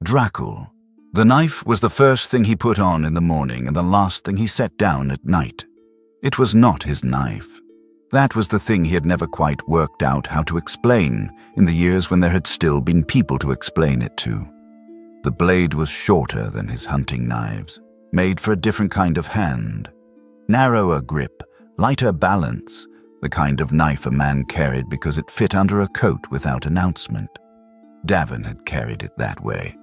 Dracul. The knife was the first thing he put on in the morning and the last thing he set down at night. It was not his knife. That was the thing he had never quite worked out how to explain in the years when there had still been people to explain it to. The blade was shorter than his hunting knives, made for a different kind of hand. Narrower grip, lighter balance, the kind of knife a man carried because it fit under a coat without announcement. Davin had carried it that way.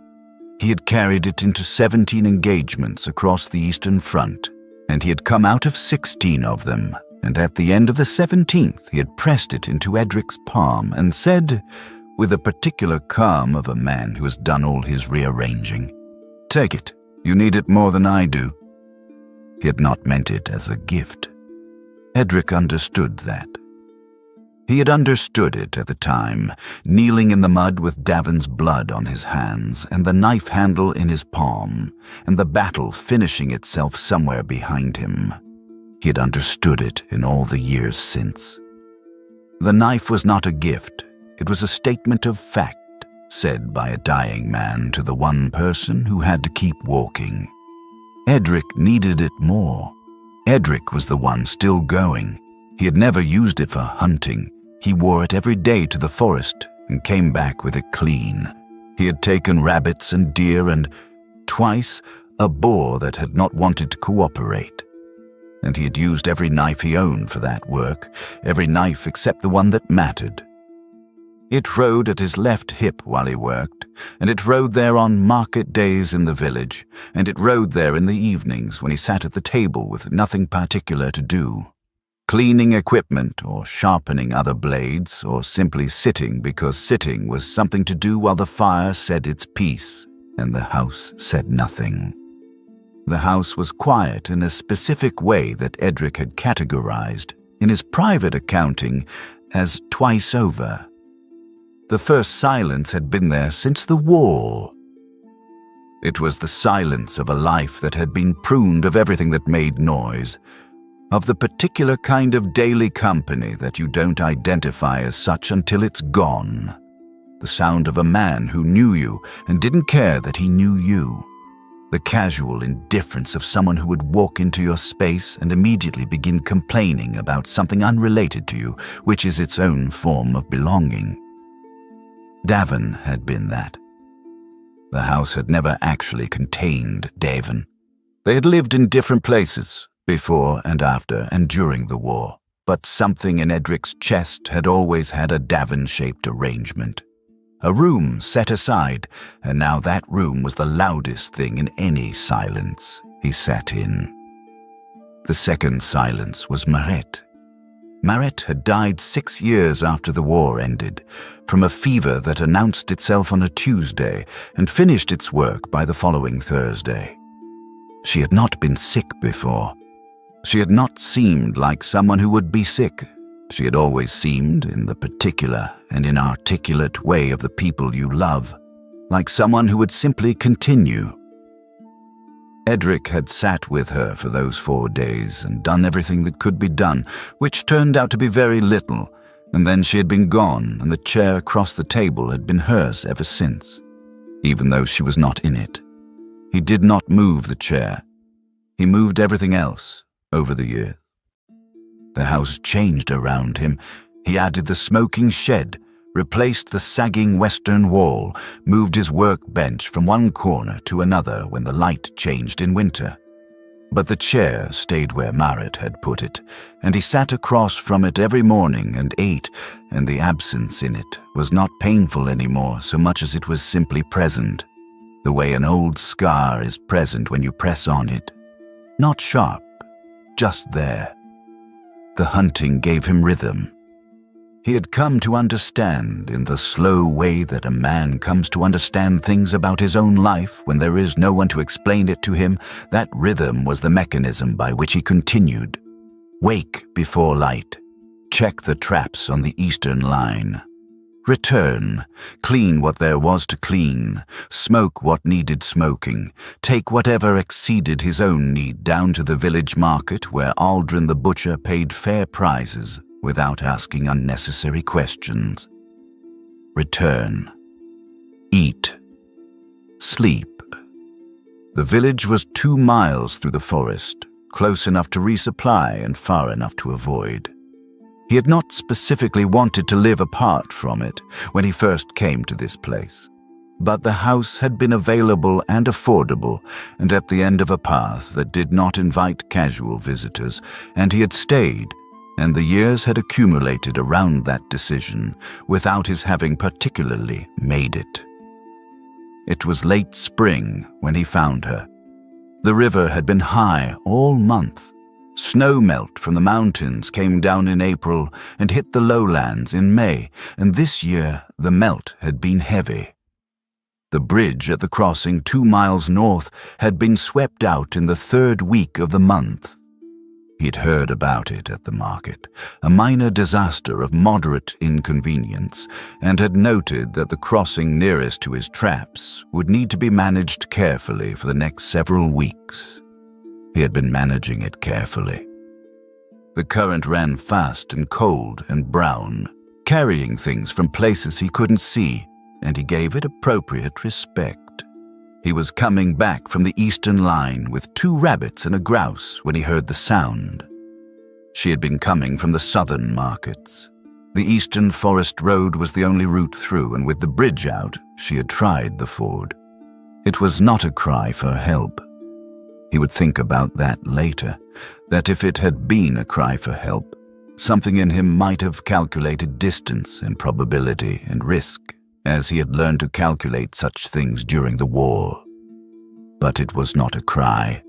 He had carried it into 17 engagements across the Eastern Front, and he had come out of 16 of them, and at the end of the 17th he had pressed it into Edric's palm and said, with a particular calm of a man who has done all his rearranging, "Take it. You need it more than I do." He had not meant it as a gift. Edric understood that. He had understood it at the time, kneeling in the mud with Davin's blood on his hands and the knife handle in his palm, and the battle finishing itself somewhere behind him. He had understood it in all the years since. The knife was not a gift. It was a statement of fact, said by a dying man to the one person who had to keep walking. Edric needed it more. Edric was the one still going. He had never used it for hunting. He wore it every day to the forest and came back with it clean. He had taken rabbits and deer and, twice, a boar that had not wanted to cooperate. And he had used every knife he owned for that work, every knife except the one that mattered. It rode at his left hip while he worked, and it rode there on market days in the village, and it rode there in the evenings when he sat at the table with nothing particular to do, cleaning equipment or sharpening other blades or simply sitting because sitting was something to do while the fire said its piece and the house said nothing. The house was quiet in a specific way that Edric had categorized in his private accounting as twice over. The first silence had been there since the war. It was the silence of a life that had been pruned of everything that made noise, of the particular kind of daily company that you don't identify as such until it's gone. The sound of a man who knew you and didn't care that he knew you. The casual indifference of someone who would walk into your space and immediately begin complaining about something unrelated to you, which is its own form of belonging. Davin had been that. The house had never actually contained Davin. They had lived in different places, before and after and during the war, but something in Edric's chest had always had a Davin-shaped arrangement. A room set aside, and now that room was the loudest thing in any silence he sat in. The second silence was Maret. Maret had died 6 years after the war ended, from a fever that announced itself on a Tuesday and finished its work by the following Thursday. She had not been sick before. She had not seemed like someone who would be sick. She had always seemed, in the particular and inarticulate way of the people you love, like someone who would simply continue. Edric had sat with her for those 4 days and done everything that could be done, which turned out to be very little, and then she had been gone, and the chair across the table had been hers ever since, even though she was not in it. He did not move the chair. He moved everything else over the years. The house changed around him. He added the smoking shed, replaced the sagging western wall, moved his workbench from one corner to another when the light changed in winter. But the chair stayed where Maret had put it, and he sat across from it every morning and ate, and the absence in it was not painful anymore so much as it was simply present, the way an old scar is present when you press on it. Not sharp, just there. The hunting gave him rhythm. He had come to understand, in the slow way that a man comes to understand things about his own life when there is no one to explain it to him, that rhythm was the mechanism by which he continued. Wake before light. Check the traps on the eastern line. Return. Clean what there was to clean. Smoke what needed smoking. Take whatever exceeded his own need down to the village market where Aldrin the butcher paid fair prices without asking unnecessary questions. Return. Eat. asleep. The village was 2 miles through the forest, close enough to resupply and far enough to avoid. He had not specifically wanted to live apart from it when he first came to this place, but the house had been available and affordable and at the end of a path that did not invite casual visitors, and he had stayed, and the years had accumulated around that decision without his having particularly made it. It was late spring when he found her. The river had been high all month. Snow melt from the mountains came down in April and hit the lowlands in May, and this year the melt had been heavy. The bridge at the crossing 2 miles north had been swept out in the 3rd week of the month. He'd heard about it at the market, a minor disaster of moderate inconvenience, and had noted that the crossing nearest to his traps would need to be managed carefully for the next several weeks. He had been managing it carefully. The current ran fast and cold and brown, carrying things from places he couldn't see, and he gave it appropriate respect. He was coming back from the eastern line with 2 rabbits and a grouse when he heard the sound. She had been coming from the southern markets. The eastern forest road was the only route through, and with the bridge out, she had tried the ford. It was not a cry for help. He would think about that later, that if it had been a cry for help, something in him might have calculated distance and probability and risk, as he had learned to calculate such things during the war. But it was not a cry.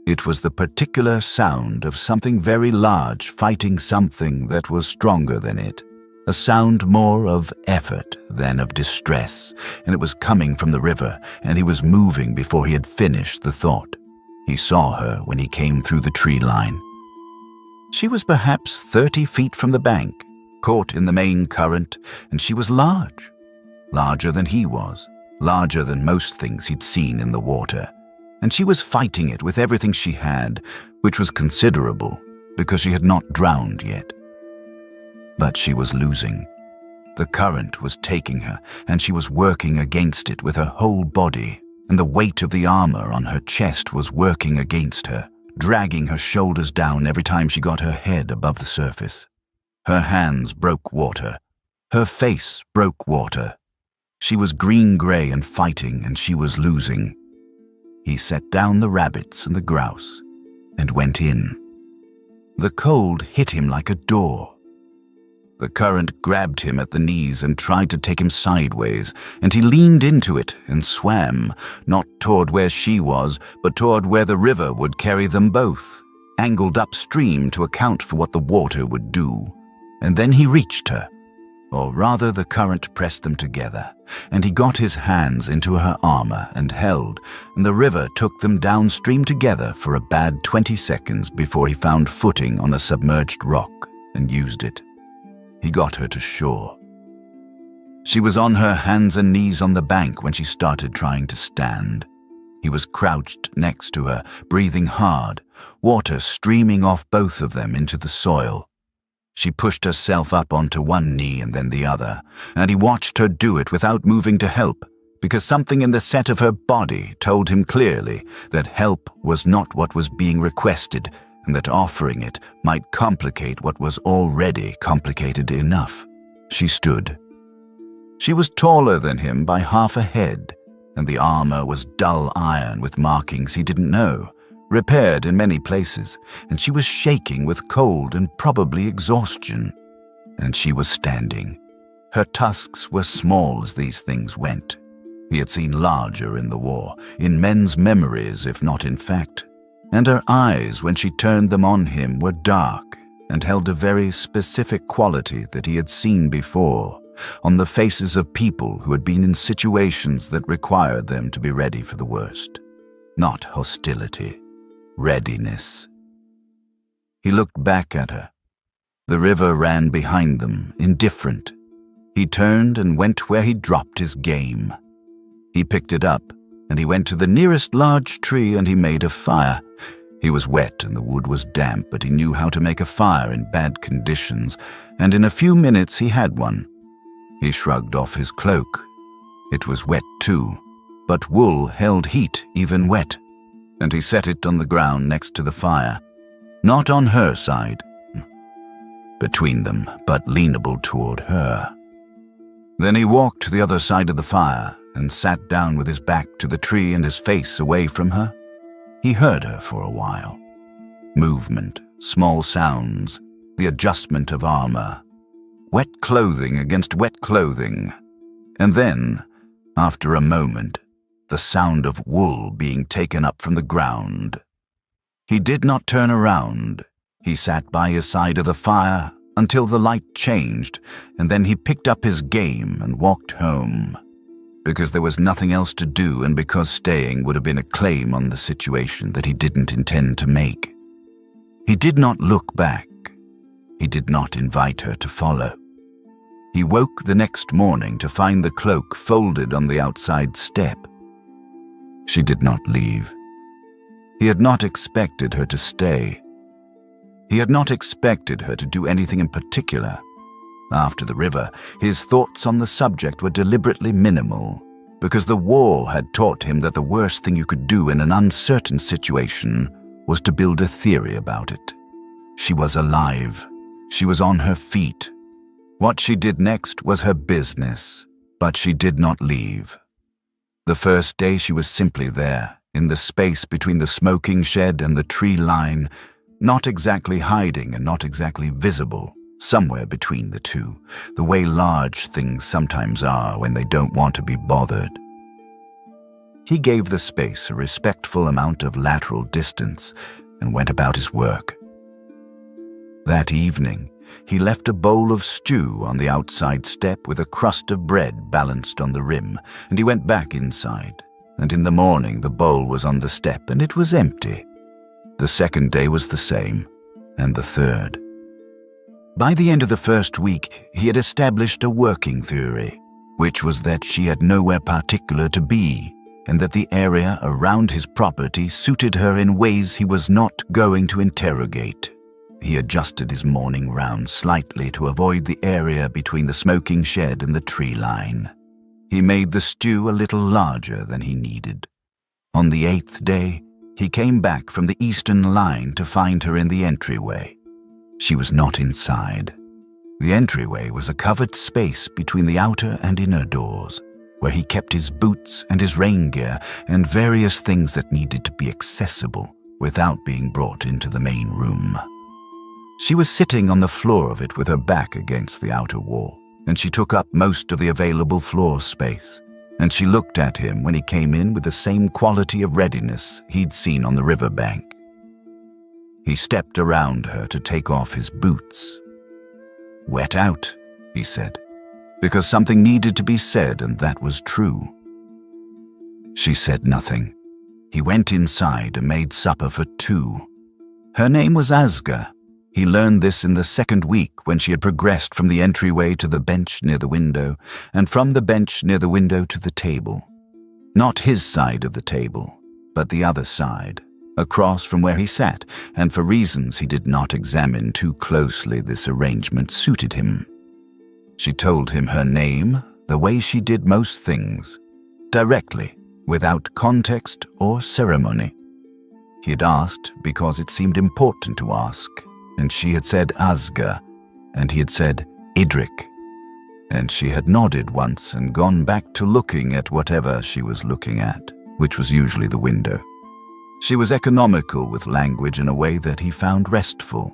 It was the particular sound of something very large fighting something that was stronger than it, a sound more of effort than of distress, and it was coming from the river, and he was moving before he had finished the thought. He saw her when he came through the tree line. She was perhaps 30 feet from the bank, caught in the main current, and she was large. Larger than he was, larger than most things he'd seen in the water, and she was fighting it with everything she had, which was considerable because she had not drowned yet. But she was losing. The current was taking her, and she was working against it with her whole body, and the weight of the armor on her chest was working against her, dragging her shoulders down every time she got her head above the surface. Her hands broke water. Her face broke water. She was green-gray and fighting, and she was losing. He set down the rabbits and the grouse and went in. The cold hit him like a door. The current grabbed him at the knees and tried to take him sideways, and he leaned into it and swam, not toward where she was, but toward where the river would carry them both, angled upstream to account for what the water would do. And then he reached her. Or rather, the current pressed them together, and he got his hands into her armor and held, and the river took them downstream together for a bad 20 seconds before he found footing on a submerged rock and used it. He got her to shore. She was on her hands and knees on the bank when she started trying to stand. He was crouched next to her, breathing hard, water streaming off both of them into the soil. She pushed herself up onto one knee and then the other, and he watched her do it without moving to help, because something in the set of her body told him clearly that help was not what was being requested, and that offering it might complicate what was already complicated enough. She stood. She was taller than him by half a head, and the armor was dull iron with markings he didn't know, repaired in many places, and she was shaking with cold and probably exhaustion. And she was standing. Her tusks were small as these things went. He had seen larger in the war, in men's memories if not in fact, and her eyes, when she turned them on him, were dark and held a very specific quality that he had seen before, on the faces of people who had been in situations that required them to be ready for the worst. Not hostility. Readiness. He looked back at her. The river ran behind them, indifferent. He turned and went where he'd dropped his game. He picked it up, and he went to the nearest large tree and he made a fire. He was wet and the wood was damp, but he knew how to make a fire in bad conditions, and in a few minutes he had one. He shrugged off his cloak. It was wet too, but wool held heat even wet, and he set it on the ground next to the fire, not on her side, between them, but leanable toward her. Then he walked to the other side of the fire and sat down with his back to the tree and his face away from her. He heard her for a while. Movement, small sounds, the adjustment of armor, wet clothing against wet clothing, and then, after a moment, the sound of wool being taken up from the ground. He did not turn around. He sat by his side of the fire until the light changed, and then he picked up his game and walked home, because there was nothing else to do and because staying would have been a claim on the situation that he didn't intend to make. He did not look back. He did not invite her to follow. He woke the next morning to find the cloak folded on the outside step. She did not leave. He had not expected her to stay. He had not expected her to do anything in particular. After the river, his thoughts on the subject were deliberately minimal, because the war had taught him that the worst thing you could do in an uncertain situation was to build a theory about it. She was alive. She was on her feet. What she did next was her business, but she did not leave. The first day she was simply there, in the space between the smoking shed and the tree line, not exactly hiding and not exactly visible, somewhere between the two, the way large things sometimes are when they don't want to be bothered. He gave the space a respectful amount of lateral distance and went about his work. That evening, he left a bowl of stew on the outside step with a crust of bread balanced on the rim, and he went back inside, and in the morning the bowl was on the step and it was empty. The second day was the same, and the third. By the end of the first week, he had established a working theory, which was that she had nowhere particular to be, and that the area around his property suited her in ways he was not going to interrogate. He adjusted his morning round slightly to avoid the area between the smoking shed and the tree line. He made the stew a little larger than he needed. On the 8th day, he came back from the eastern line to find her in the entryway. She was not inside. The entryway was a covered space between the outer and inner doors, where he kept his boots and his rain gear and various things that needed to be accessible without being brought into the main room. She was sitting on the floor of it with her back against the outer wall, and she took up most of the available floor space, and she looked at him when he came in with the same quality of readiness he'd seen on the riverbank. He stepped around her to take off his boots. "Wet out," he said, because something needed to be said, and that was true. She said nothing. He went inside and made supper for two. Her name was Asga. He learned this in the second week when she had progressed from the entryway to the bench near the window, and from the bench near the window to the table. Not his side of the table, but the other side, across from where he sat, and for reasons he did not examine too closely, this arrangement suited him. She told him her name the way she did most things, directly, without context or ceremony. He had asked because it seemed important to ask, and she had said Asga, and he had said Idrik, and she had nodded once and gone back to looking at whatever she was looking at, which was usually the window. She was economical with language in a way that he found restful.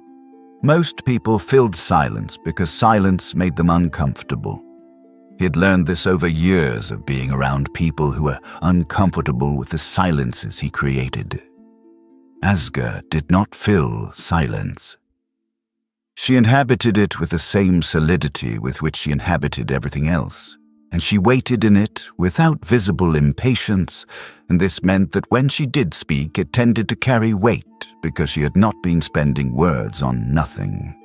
Most people filled silence because silence made them uncomfortable. He had learned this over years of being around people who were uncomfortable with the silences he created. Asga did not fill silence. She inhabited it with the same solidity with which she inhabited everything else, and she waited in it without visible impatience, and this meant that when she did speak, it tended to carry weight because she had not been spending words on nothing.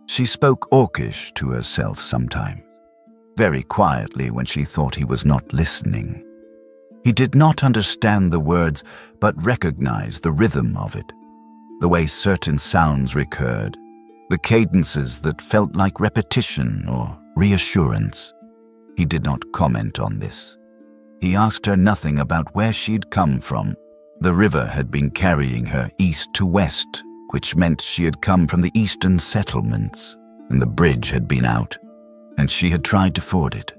She spoke Orcish to herself sometimes, very quietly when she thought he was not listening. He did not understand the words, but recognized the rhythm of it, the way certain sounds recurred, the cadences that felt like repetition or reassurance. He did not comment on this. He asked her nothing about where she'd come from. The river had been carrying her east to west, which meant she had come from the eastern settlements, and the bridge had been out, and she had tried to ford it.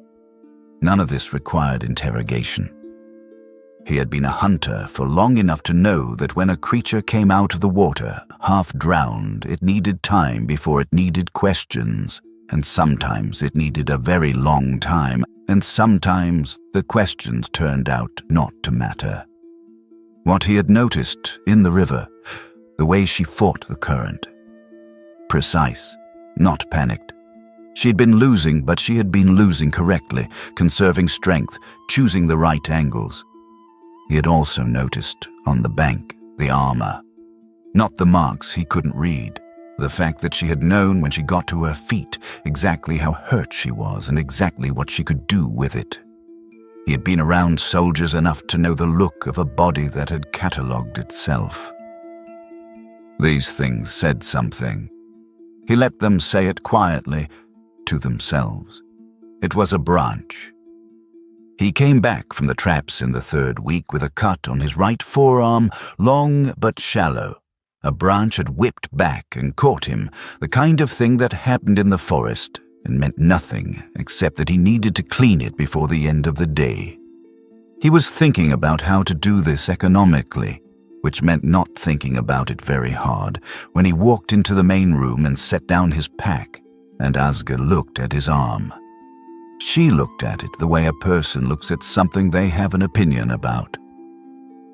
None of this required interrogation. He had been a hunter for long enough to know that when a creature came out of the water, half drowned, it needed time before it needed questions, and sometimes it needed a very long time, and sometimes the questions turned out not to matter. What he had noticed in the river, the way she fought the current. Precise, not panicked. She'd been losing, but she had been losing correctly, conserving strength, choosing the right angles. He had also noticed, on the bank, the armor. Not the marks he couldn't read. The fact that she had known when she got to her feet exactly how hurt she was and exactly what she could do with it. He had been around soldiers enough to know the look of a body that had catalogued itself. These things said something. He let them say it quietly, to themselves. It was a branch. He came back from the traps in the 3rd week with a cut on his right forearm, long but shallow. A branch had whipped back and caught him, the kind of thing that happened in the forest and meant nothing except that he needed to clean it before the end of the day. He was thinking about how to do this economically, which meant not thinking about it very hard, when he walked into the main room and set down his pack, and Asger looked at his arm. She looked at it the way a person looks at something they have an opinion about.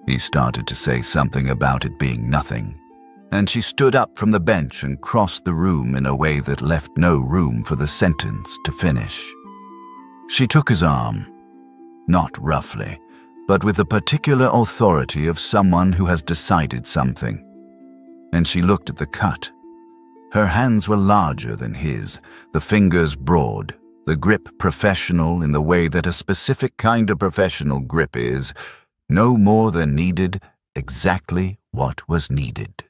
He started to say something about it being nothing, and she stood up from the bench and crossed the room in a way that left no room for the sentence to finish. She took his arm, not roughly, but with the particular authority of someone who has decided something, and she looked at the cut. Her hands were larger than his, the fingers broad, the grip professional in the way that a specific kind of professional grip is, no more than needed, exactly what was needed.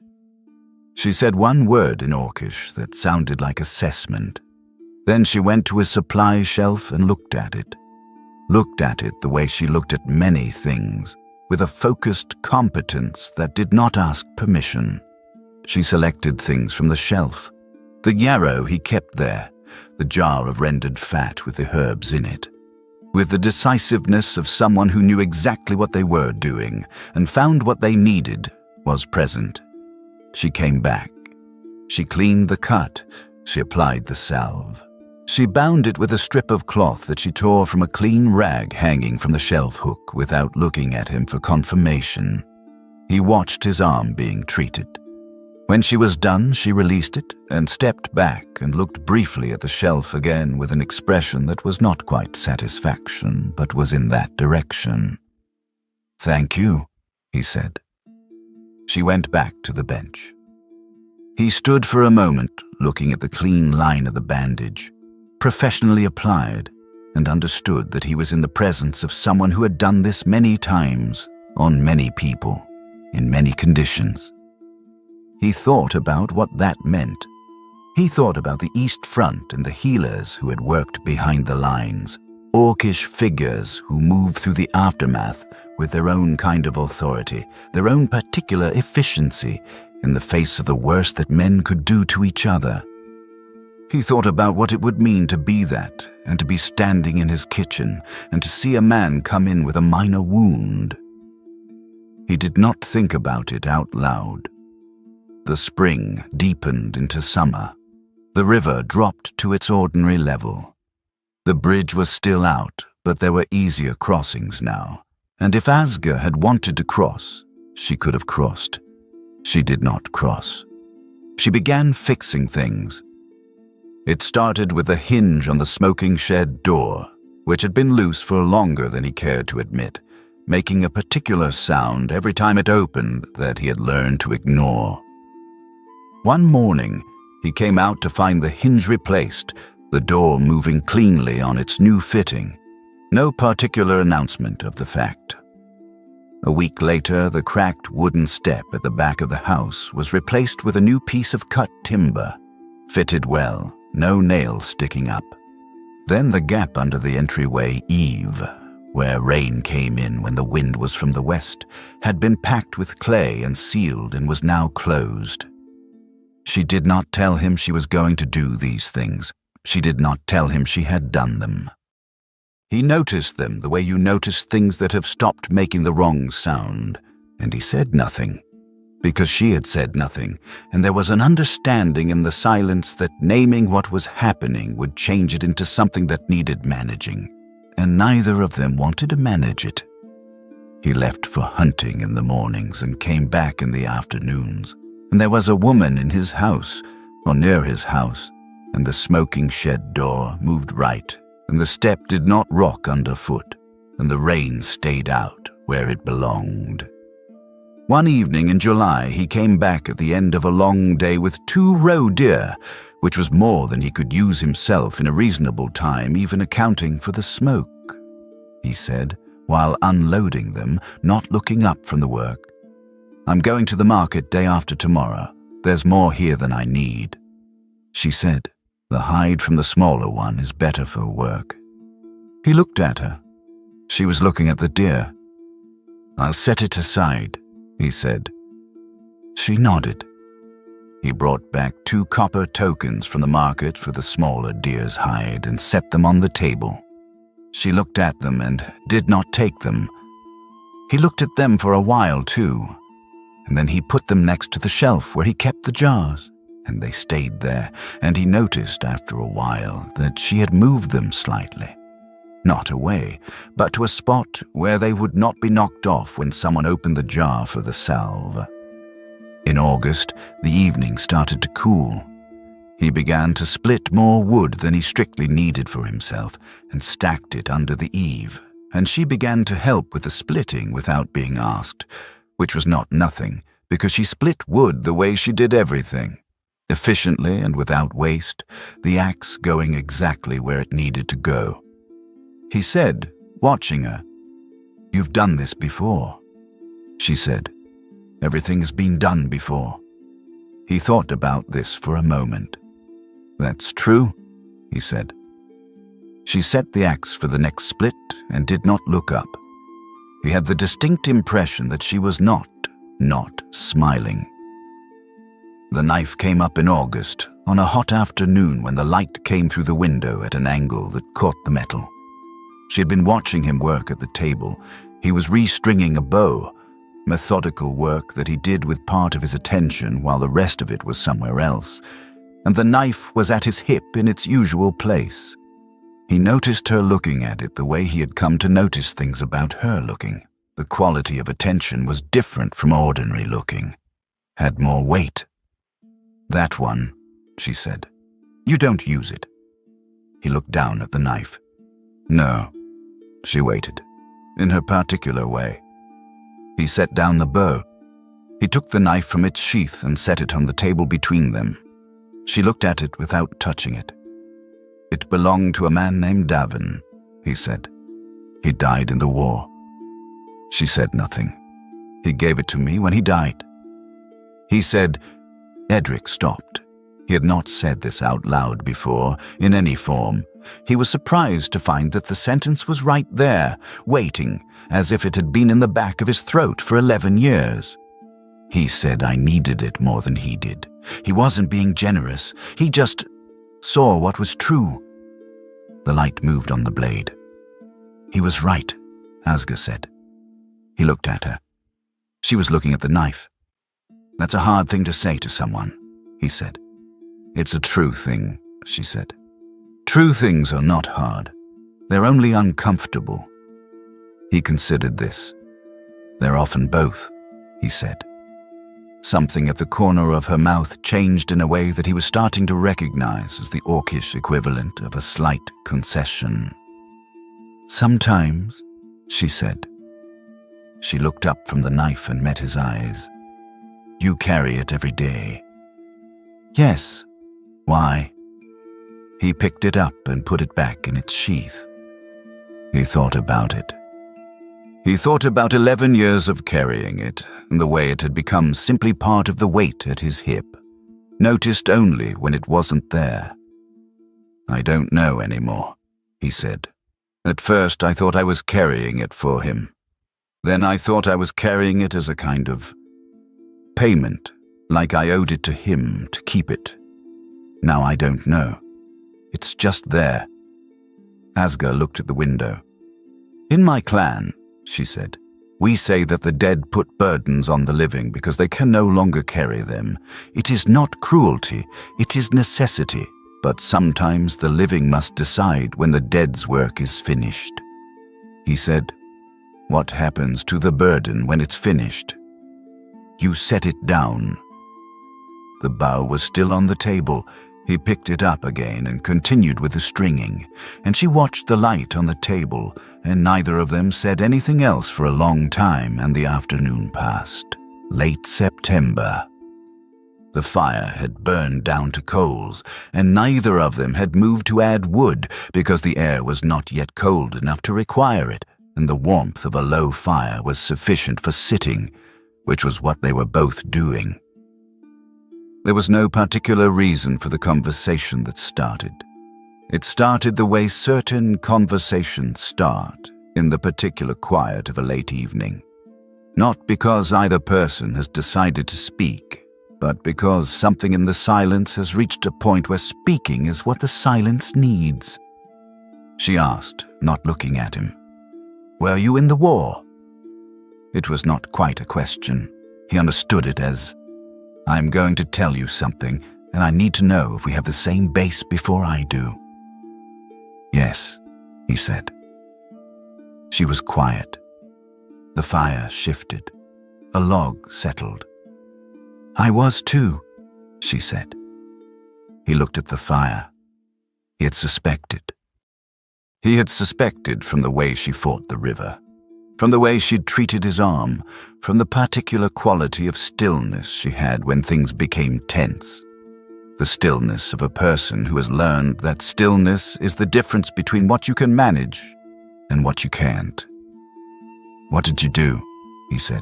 She said one word in Orcish that sounded like assessment. Then she went to his supply shelf and looked at it. Looked at it the way she looked at many things, with a focused competence that did not ask permission. She selected things from the shelf. The yarrow he kept there, the jar of rendered fat with the herbs in it. With the decisiveness of someone who knew exactly what they were doing and found what they needed was present. She came back. She cleaned the cut. She applied the salve. She bound it with a strip of cloth that she tore from a clean rag hanging from the shelf hook without looking at him for confirmation. He watched his arm being treated. When she was done, she released it and stepped back and looked briefly at the shelf again with an expression that was not quite satisfaction, but was in that direction. "Thank you," he said. She went back to the bench. He stood for a moment, looking at the clean line of the bandage, professionally applied, and understood that he was in the presence of someone who had done this many times, on many people, in many conditions. He thought about what that meant. He thought about the East Front and the healers who had worked behind the lines, orcish figures who moved through the aftermath with their own kind of authority, their own particular efficiency, in the face of the worst that men could do to each other. He thought about what it would mean to be that, and to be standing in his kitchen, and to see a man come in with a minor wound. He did not think about it out loud. The spring deepened into summer. The river dropped to its ordinary level. The bridge was still out, but there were easier crossings now, and if Asger had wanted to cross, she could have crossed. She did not cross. She began fixing things. It started with a hinge on the smoking shed door, which had been loose for longer than he cared to admit, making a particular sound every time it opened that he had learned to ignore. One morning, he came out to find the hinge replaced, the door moving cleanly on its new fitting. No particular announcement of the fact. A week later, the cracked wooden step at the back of the house was replaced with a new piece of cut timber. Fitted well, no nails sticking up. Then the gap under the entryway eave, where rain came in when the wind was from the west, had been packed with clay and sealed and was now closed. She did not tell him she was going to do these things. She did not tell him she had done them. He noticed them the way you notice things that have stopped making the wrong sound, and he said nothing, because she had said nothing, and there was an understanding in the silence that naming what was happening would change it into something that needed managing, and neither of them wanted to manage it. He left for hunting in the mornings and came back in the afternoons, and there was a woman in his house, or near his house, and the smoking shed door moved right, and the step did not rock underfoot, and the rain stayed out where it belonged. One evening in July, he came back at the end of a long day with 2 roe deer, which was more than he could use himself in a reasonable time, even accounting for the smoke, he said, while unloading them, not looking up from the work. "I'm going to the market day after tomorrow. There's more here than I need." She said, "The hide from the smaller one is better for work." He looked at her. She was looking at the deer. "I'll set it aside," he said. She nodded. He brought back 2 copper tokens from the market for the smaller deer's hide and set them on the table. She looked at them and did not take them. He looked at them for a while too, and then he put them next to the shelf where he kept the jars, and they stayed there, and he noticed after a while that she had moved them slightly. Not away, but to a spot where they would not be knocked off when someone opened the jar for the salve. In August, the evening started to cool. He began to split more wood than he strictly needed for himself and stacked it under the eave, and she began to help with the splitting without being asked, which was not nothing, because she split wood the way she did everything, efficiently and without waste, the axe going exactly where it needed to go. He said, watching her, "You've done this before." She said, "Everything has been done before." He thought about this for a moment. "That's true," he said. She set the axe for the next split and did not look up. He had the distinct impression that she was not smiling. The knife came up in August, on a hot afternoon when the light came through the window at an angle that caught the metal. She had been watching him work at the table. He was restringing a bow, methodical work that he did with part of his attention while the rest of it was somewhere else, and the knife was at his hip in its usual place. He noticed her looking at it the way he had come to notice things about her looking. The quality of attention was different from ordinary looking, had more weight. "That one," she said. "You don't use it." He looked down at the knife. "No." She waited, in her particular way. He set down the bow. He took the knife from its sheath and set it on the table between them. She looked at it without touching it. "It belonged to a man named Davin," he said. "He died in the war." She said nothing. "He gave it to me when he died." He said, Edric stopped. He had not said this out loud before, in any form. He was surprised to find that the sentence was right there, waiting, as if it had been in the back of his throat for 11 years. He said I needed it more than he did. He wasn't being generous. He just saw what was true. The light moved on the blade. "He was right," Asger said. He looked at her. She was looking at the knife. "That's a hard thing to say to someone," he said. "It's a true thing," she said. "True things are not hard. They're only uncomfortable." He considered this. "They're often both," he said. Something at the corner of her mouth changed in a way that he was starting to recognize as the orcish equivalent of a slight concession. "Sometimes," she said. She looked up from the knife and met his eyes. "You carry it every day." "Yes." "Why?" He picked it up and put it back in its sheath. He thought about it. He thought about 11 years of carrying it, and the way it had become simply part of the weight at his hip, noticed only when it wasn't there. "I don't know anymore," he said, At first, I thought I was carrying it for him. Then I thought I was carrying it as a kind of payment, like I owed it to him to keep it. Now I don't know. It's just there." Asga looked at the window. "In my clan," she said, "we say that the dead put burdens on the living because they can no longer carry them. It is not cruelty, it is necessity, but sometimes the living must decide when the dead's work is finished." He said, "What happens to the burden when it's finished?" "You set it down." The bow was still on the table. He picked it up again and continued with the stringing, and she watched the light on the table, and neither of them said anything else for a long time, and the afternoon passed. Late September. The fire had burned down to coals, and neither of them had moved to add wood because the air was not yet cold enough to require it, and the warmth of a low fire was sufficient for sitting, which was what they were both doing. There was no particular reason for the conversation that started. It started the way certain conversations start, in the particular quiet of a late evening. Not because either person has decided to speak, but because something in the silence has reached a point where speaking is what the silence needs. She asked, not looking at him, "Were you in the war?" It was not quite a question. He understood it as, "I'm going to tell you something, and I need to know if we have the same base before I do." "Yes," he said. She was quiet. The fire shifted. A log settled. "I was too," she said. He looked at the fire. He had suspected. He had suspected from the way she fought the river, from the way she'd treated his arm, from the particular quality of stillness she had when things became tense. The stillness of a person who has learned that stillness is the difference between what you can manage and what you can't. "What did you do?" he said.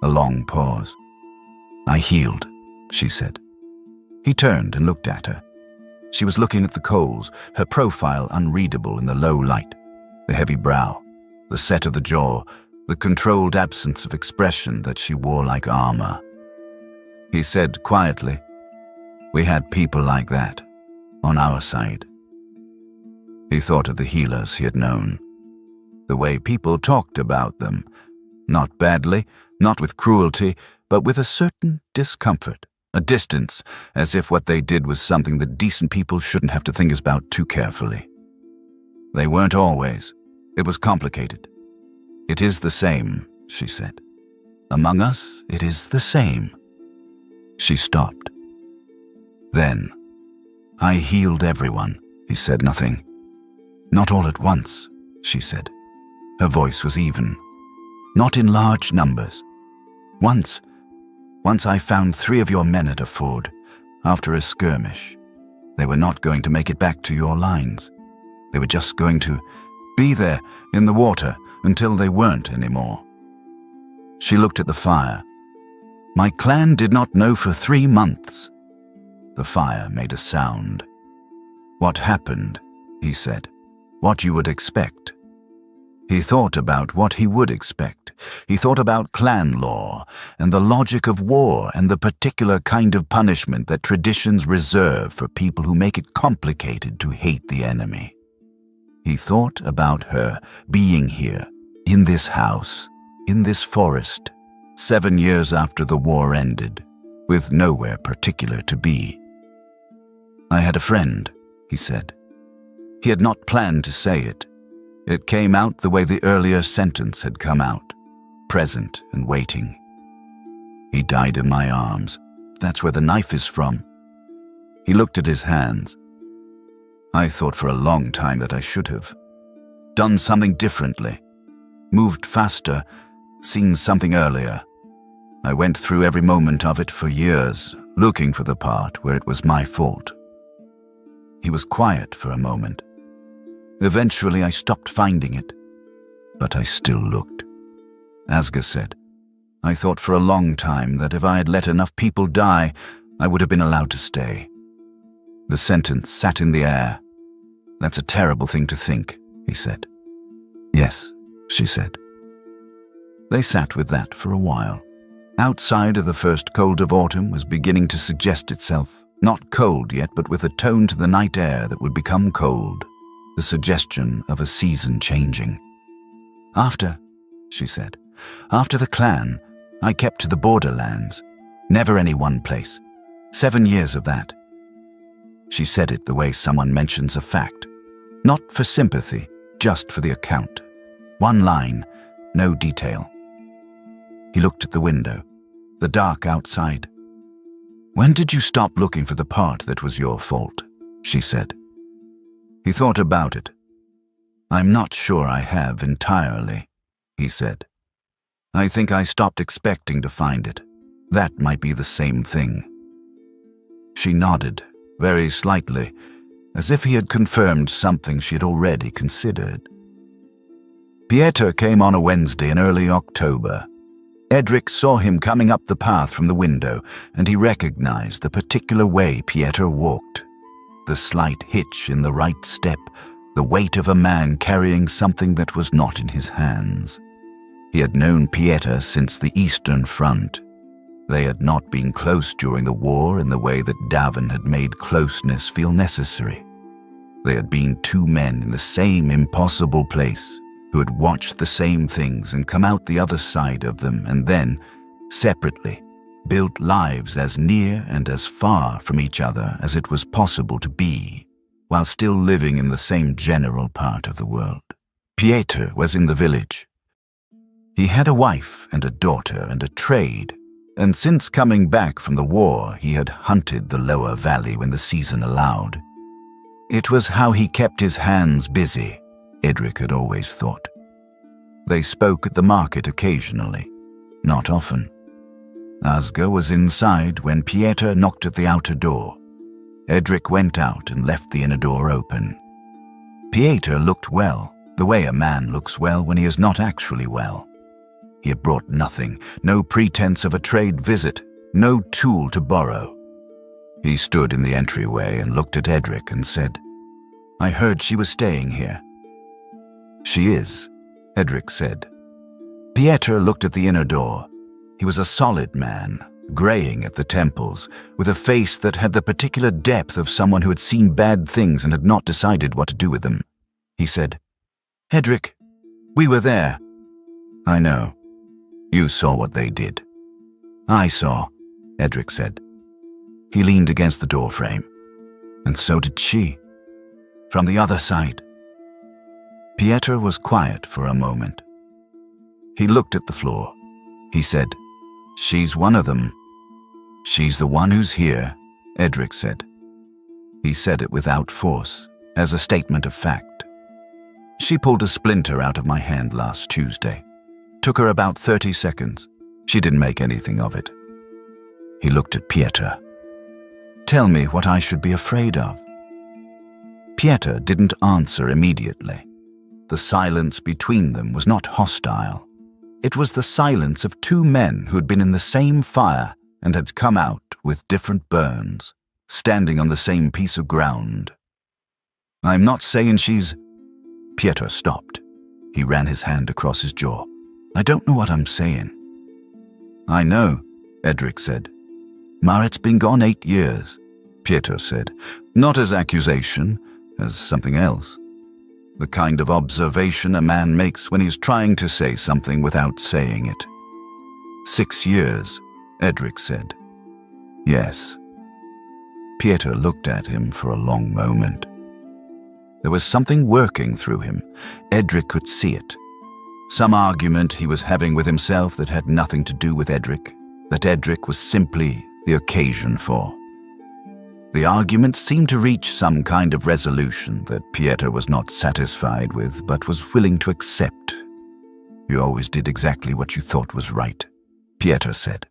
A long pause. "I healed," she said. He turned and looked at her. She was looking at the coals, her profile unreadable in the low light, the heavy brow, the set of the jaw, the controlled absence of expression that she wore like armor. He said quietly, "We had people like that, on our side." He thought of the healers he had known, the way people talked about them, not badly, not with cruelty, but with a certain discomfort, a distance, as if what they did was something that decent people shouldn't have to think about too carefully. They weren't always. It was complicated. "It is the same," she said. "Among us, it is the same." She stopped. Then, "I healed everyone," he said nothing. "Not all at once," she said. Her voice was even. "Not in large numbers. Once I found 3 of your men at a ford, after a skirmish. They were not going to make it back to your lines. They were just going to be there in the water until they weren't anymore." She looked at the fire. "My clan did not know for 3 months." The fire made a sound. "What happened?" he said. "What you would expect." He thought about what he would expect. He thought about clan law and the logic of war and the particular kind of punishment that traditions reserve for people who make it complicated to hate the enemy. He thought about her being here, in this house, in this forest, 7 years after the war ended, with nowhere particular to be. "I had a friend," he said. He had not planned to say it. It came out the way the earlier sentence had come out, present and waiting. "He died in my arms. That's where the knife is from." He looked at his hands. "I thought for a long time that I should have done something differently, moved faster, seen something earlier. I went through every moment of it for years, looking for the part where it was my fault." He was quiet for a moment. "Eventually I stopped finding it, but I still looked." Asga said, "I thought for a long time that if I had let enough people die, I would have been allowed to stay." The sentence sat in the air. "That's a terrible thing to think," he said. Yes, she said. They sat with that for a while. Outside of the first cold of autumn was beginning to suggest itself, not cold yet, but with a tone to the night air that would become cold, the suggestion of a season changing. After, she said, after the clan, I kept to the borderlands, never any one place. 7 years of that. She said it the way someone mentions a fact, not for sympathy, just for the account. One line, no detail. He looked at the window, the dark outside. When did you stop looking for the part that was your fault? She said. He thought about it. I'm not sure I have entirely, he said. I think I stopped expecting to find it. That might be the same thing. She nodded, very slightly, as if he had confirmed something she had already considered. Pieter came on a Wednesday in early October. Edric saw him coming up the path from the window, and he recognized the particular way Pieter walked. The slight hitch in the right step, the weight of a man carrying something that was not in his hands. He had known Pieter since the Eastern Front. They had not been close during the war in the way that Davin had made closeness feel necessary. They had been two men in the same impossible place, who had watched the same things and come out the other side of them, and then, separately, built lives as near and as far from each other as it was possible to be, while still living in the same general part of the world. Pieter was in the village. He had a wife and a daughter and a trade, and since coming back from the war, he had hunted the lower valley when the season allowed. It was how he kept his hands busy, Edric had always thought. They spoke at the market occasionally, not often. Asger was inside when Pieter knocked at the outer door. Edric went out and left the inner door open. Pieter looked well, the way a man looks well when he is not actually well. He had brought nothing, no pretense of a trade visit, no tool to borrow. He stood in the entryway and looked at Edric and said, I heard she was staying here. She is, Edric said. Pieter looked at the inner door. He was a solid man, graying at the temples, with a face that had the particular depth of someone who had seen bad things and had not decided what to do with them. He said, Edric, we were there. I know. You saw what they did. I saw, Edric said. He leaned against the doorframe. And so did she. From the other side. Pieter was quiet for a moment. He looked at the floor. He said, She's one of them. She's the one who's here, Edric said. He said it without force, as a statement of fact. She pulled a splinter out of my hand last Tuesday. Took her about 30 seconds. She didn't make anything of it. He looked at Pieter. Tell me what I should be afraid of. Pieter didn't answer immediately. The silence between them was not hostile. It was the silence of two men who had been in the same fire and had come out with different burns, standing on the same piece of ground. I'm not saying she's... Pieter stopped. He ran his hand across his jaw. I don't know what I'm saying. I know, Edric said. Marit's been gone 8 years, Pieter said, not as accusation, as something else. The kind of observation a man makes when he's trying to say something without saying it. 6 years, Edric said. Yes. Pieter looked at him for a long moment. There was something working through him. Edric could see it. Some argument he was having with himself that had nothing to do with Edric, that Edric was simply the occasion for. The argument seemed to reach some kind of resolution that Pieter was not satisfied with, but was willing to accept. You always did exactly what you thought was right, Pieter said.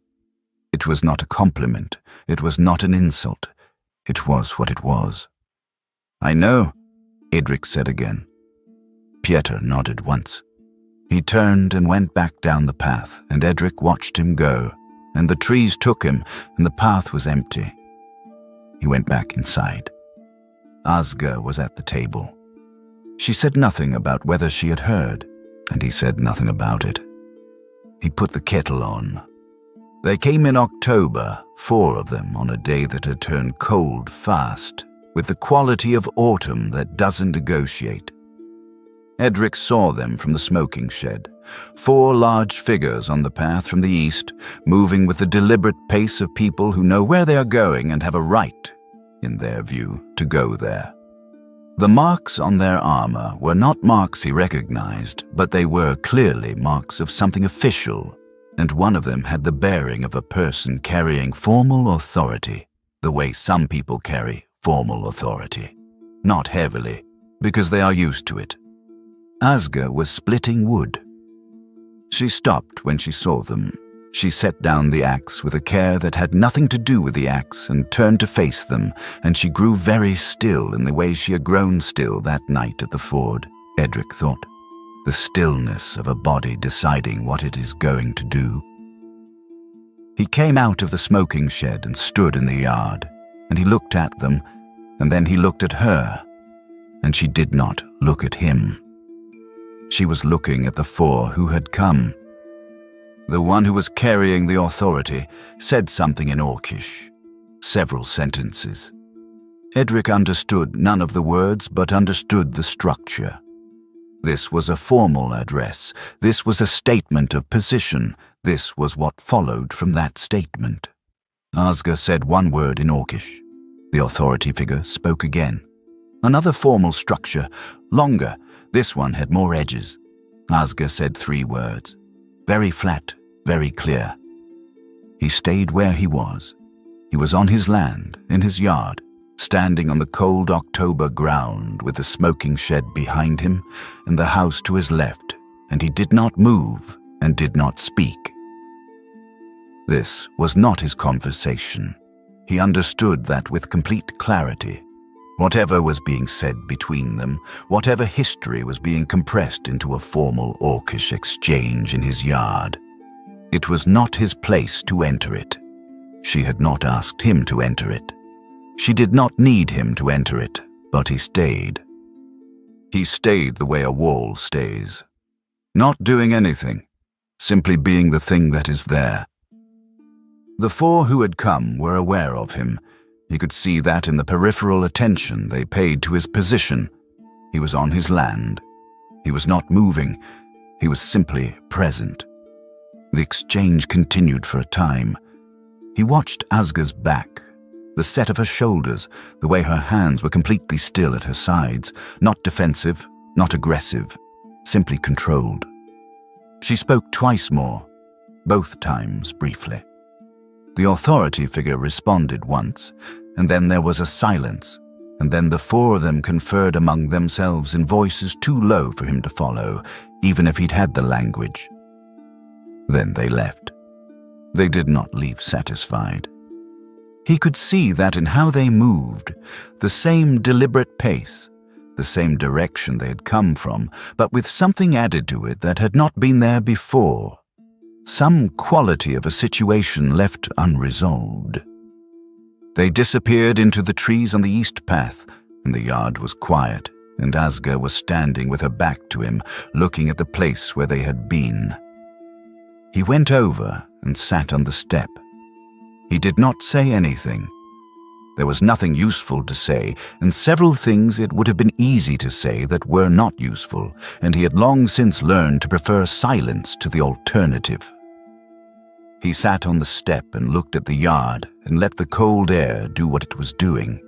It was not a compliment. It was not an insult. It was what it was. I know, Edric said again. Pieter nodded once. He turned and went back down the path, and Edric watched him go, and the trees took him, and the path was empty. He went back inside. Asger was at the table. She said nothing about whether she had heard, and he said nothing about it. He put the kettle on. They came in October, 4 of them, on a day that had turned cold fast, with the quality of autumn that doesn't negotiate. Edric saw them from the smoking shed, 4 large figures on the path from the east, moving with the deliberate pace of people who know where they are going and have a right, in their view, to go there. The marks on their armor were not marks he recognized, but they were clearly marks of something official, and one of them had the bearing of a person carrying formal authority, the way some people carry formal authority. Not heavily, because they are used to it. Asga was splitting wood. She stopped when she saw them. She set down the axe with a care that had nothing to do with the axe and turned to face them, and she grew very still in the way she had grown still that night at the ford, Edric thought. The stillness of a body deciding what it is going to do. He came out of the smoking shed and stood in the yard, and he looked at them, and then he looked at her, and she did not look at him. She was looking at the 4 who had come. The one who was carrying the authority said something in Orcish, several sentences. Edric understood none of the words but understood the structure. This was a formal address. This was a statement of position. This was what followed from that statement. Asga said 1 word in Orcish. The authority figure spoke again. Another formal structure, longer. This one had more edges. Asga said 3 words. Very flat, very clear. He stayed where he was. He was on his land, in his yard, standing on the cold October ground with the smoking shed behind him and the house to his left, and he did not move and did not speak. This was not his conversation. He understood that with complete clarity. Whatever was being said between them, whatever history was being compressed into a formal Orcish exchange in his yard, it was not his place to enter it. She had not asked him to enter it. She did not need him to enter it, but he stayed. He stayed the way a wall stays, not doing anything, simply being the thing that is there. The 4 who had come were aware of him. He could see that in the peripheral attention they paid to his position. He was on his land. He was not moving. He was simply present. The exchange continued for a time. He watched Asga's back, the set of her shoulders, the way her hands were completely still at her sides, not defensive, not aggressive, simply controlled. She spoke twice more, both times briefly. The authority figure responded once, and then there was a silence, and then the 4 of them conferred among themselves in voices too low for him to follow, even if he'd had the language. Then they left. They did not leave satisfied. He could see that in how they moved, the same deliberate pace, the same direction they had come from, but with something added to it that had not been there before. Some quality of a situation left unresolved. They disappeared into the trees on the east path, and the yard was quiet, and Asga was standing with her back to him, looking at the place where they had been. He went over and sat on the step. He did not say anything. There was nothing useful to say, and several things it would have been easy to say that were not useful, and he had long since learned to prefer silence to the alternative. He sat on the step and looked at the yard and let the cold air do what it was doing.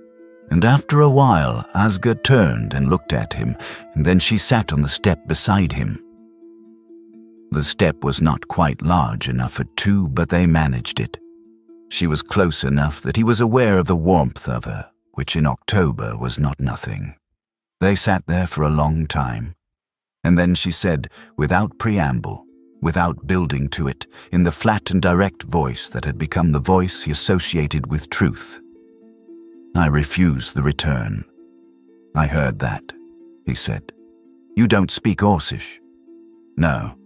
And after a while, Asga turned and looked at him, and then she sat on the step beside him. The step was not quite large enough for 2, but they managed it. She was close enough that he was aware of the warmth of her, which in October was not nothing. They sat there for a long time, and then she said, without preamble, without building to it, in the flat and direct voice that had become the voice he associated with truth, "I refuse the return." "I heard that," he said. "You don't speak Orcish." "No,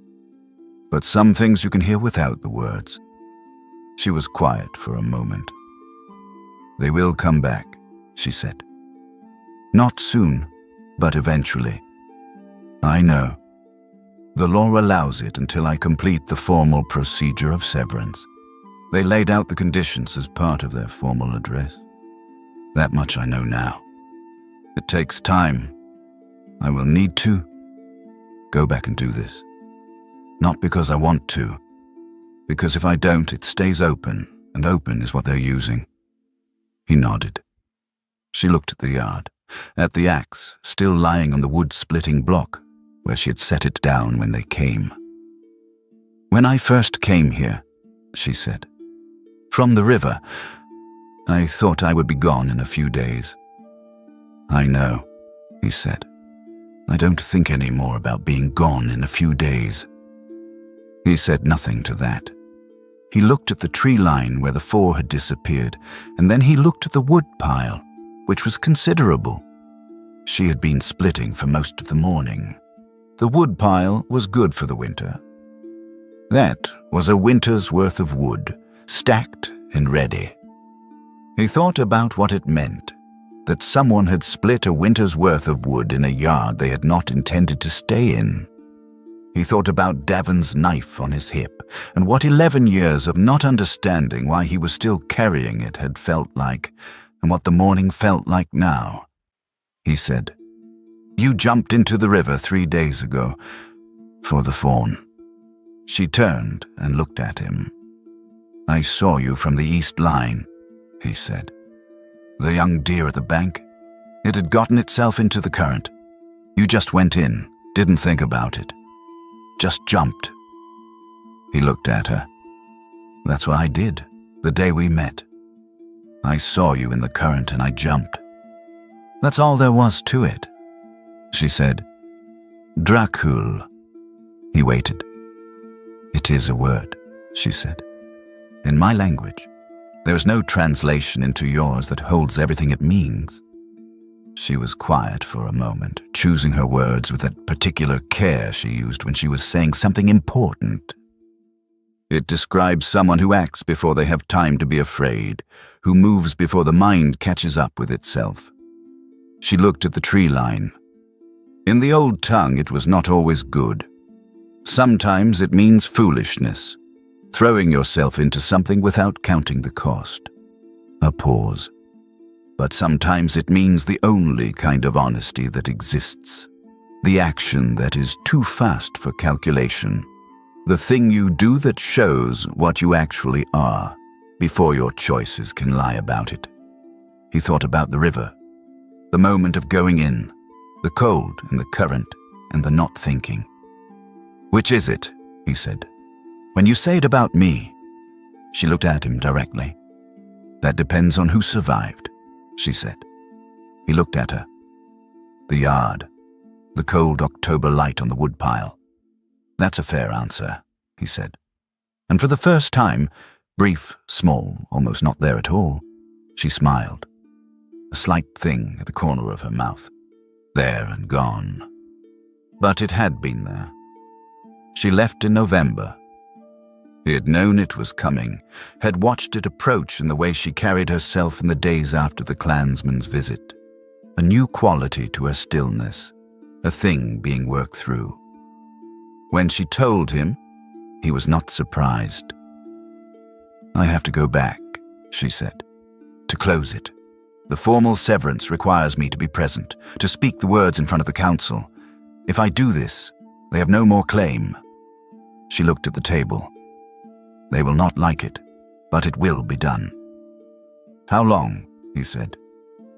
but some things you can hear without the words." She was quiet for a moment. "They will come back," she said. "Not soon, but eventually. I know. The law allows it until I complete the formal procedure of severance. They laid out the conditions as part of their formal address. That much I know now. It takes time. I will need to go back and do this. Not because I want to, because if I don't, it stays open, and open is what they're using. He nodded. She looked at the yard, at the axe still lying on the wood-splitting block where she had set it down when they came. When I first came here, she said, from the river, I thought I would be gone in a few days. I know, he said. I don't think any more about being gone in a few days. He said nothing to that. He looked at the tree line where the four had disappeared, and then he looked at the wood pile, which was considerable. She had been splitting for most of the morning. The wood pile was good for the winter. That was a winter's worth of wood, stacked and ready. He thought about what it meant, that someone had split a winter's worth of wood in a yard they had not intended to stay in. He thought about Davin's knife on his hip, and what 11 years of not understanding why he was still carrying it had felt like, and what the morning felt like now. He said, "You jumped into the river 3 days ago, for the fawn." She turned and looked at him. "I saw you from the east line," he said. "The young deer at the bank? It had gotten itself into the current. You just went in, didn't think about it. Just jumped." He looked at her. "That's what I did, the day we met. I saw you in the current and I jumped. That's all there was to it." She said, "Dracul." He waited. "It is a word," she said. "In my language. There is no translation into yours that holds everything it means." She was quiet for a moment, choosing her words with that particular care she used when she was saying something important. "It describes someone who acts before they have time to be afraid, who moves before the mind catches up with itself." She looked at the tree line. In the old tongue, it was not always good. Sometimes it means foolishness, throwing yourself into something without counting the cost. A pause. But sometimes it means the only kind of honesty that exists. The action that is too fast for calculation. The thing you do that shows what you actually are, before your choices can lie about it. He thought about the river, the moment of going in, the cold and the current and the not thinking. "Which is it?" he said. "When you say it about me." She looked at him directly. "That depends on who survived," she said. He looked at her. The yard, the cold October light on the woodpile. "That's a fair answer," he said. And for the first time, brief, small, almost not there at all, she smiled. A slight thing at the corner of her mouth. There and gone. But it had been there. She left in November. He had known it was coming, had watched it approach in the way she carried herself in the days after the clansman's visit. A new quality to her stillness, a thing being worked through. When she told him, he was not surprised. "I have to go back," she said, "to close it. The formal severance requires me to be present, to speak the words in front of the council. If I do this, they have no more claim." She looked at the table. "They will not like it, but it will be done." "How long?" he said.